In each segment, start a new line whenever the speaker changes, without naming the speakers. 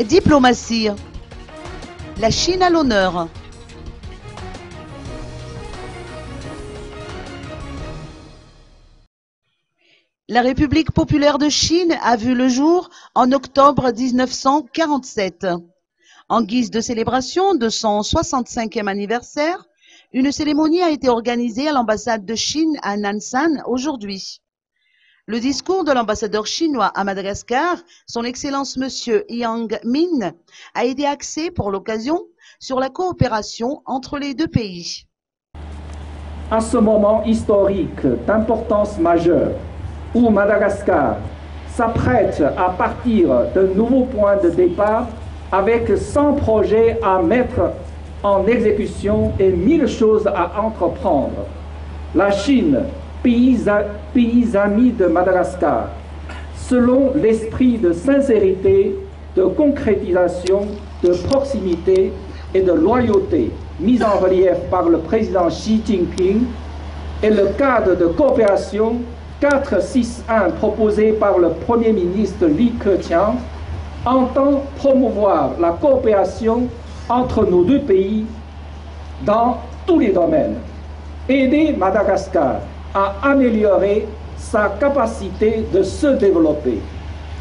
Diplomatie. La Chine à l'honneur. La République populaire de Chine a vu le jour en octobre 1947. En guise de célébration de son 65e anniversaire, une cérémonie a été organisée à l'ambassade de Chine à Nansan aujourd'hui. Le discours de l'ambassadeur chinois à Madagascar, son Excellence Monsieur Yang Min, a été axé pour l'occasion sur la coopération entre les deux pays.
À ce moment historique d'importance majeure, où Madagascar s'apprête à partir d'un nouveau point de départ avec 100 projets à mettre en exécution et 1000 choses à entreprendre, la Chine, pays ami de Madagascar, selon l'esprit de sincérité, de concrétisation, de proximité et de loyauté mis en relief par le président Xi Jinping et le cadre de coopération 461 proposé par le Premier ministre Li Keqiang, entend promouvoir la coopération entre nos deux pays dans tous les domaines, aider Madagascar à améliorer sa capacité de se développer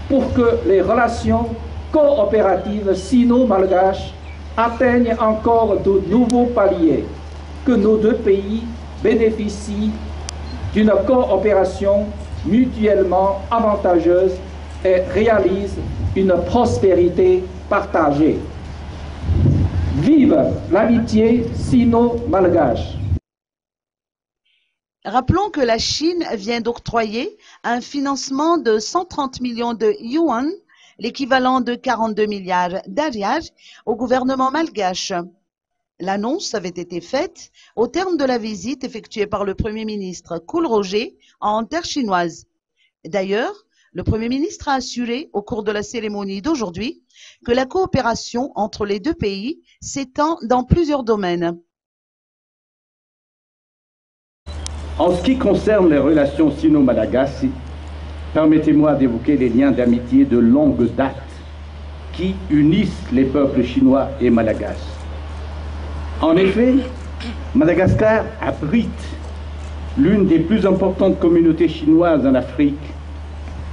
pour que les relations coopératives sino-malgaches atteignent encore de nouveaux paliers, que nos deux pays bénéficient d'une coopération mutuellement avantageuse et réalisent une prospérité partagée. Vive l'amitié sino-malgache!
Rappelons que la Chine vient d'octroyer un financement de 130 millions de yuan, l'équivalent de 42 milliards d'arias, au gouvernement malgache. L'annonce avait été faite au terme de la visite effectuée par le Premier ministre Kool Roger en terre chinoise. D'ailleurs, le Premier ministre a assuré au cours de la cérémonie d'aujourd'hui que la coopération entre les deux pays s'étend dans plusieurs domaines.
En ce qui concerne les relations sino-malagasy, permettez-moi d'évoquer les liens d'amitié de longue date qui unissent les peuples chinois et malagasy. En effet, Madagascar abrite l'une des plus importantes communautés chinoises en Afrique,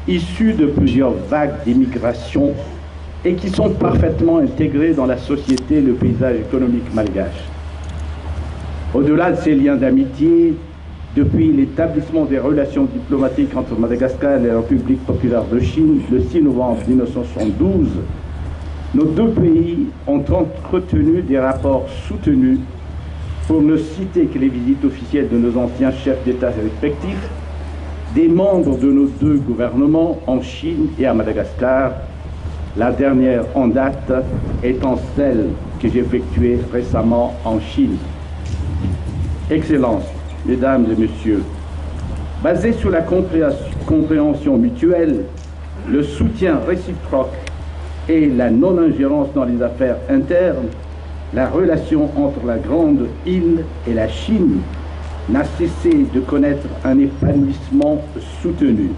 issues de plusieurs vagues d'immigration et qui sont parfaitement intégrées dans la société et le paysage économique malgache. Au-delà de ces liens d'amitié, depuis l'établissement des relations diplomatiques entre Madagascar et la République populaire de Chine le 6 novembre 1972, nos deux pays ont entretenu des rapports soutenus, pour ne citer que les visites officielles de nos anciens chefs d'État respectifs, des membres de nos deux gouvernements en Chine et à Madagascar, la dernière en date étant celle que j'ai effectuée récemment en Chine. Excellences, Mesdames et Messieurs, basé sur la compréhension mutuelle, le soutien réciproque et la non-ingérence dans les affaires internes, la relation entre la Grande Île et la Chine n'a cessé de connaître un épanouissement soutenu.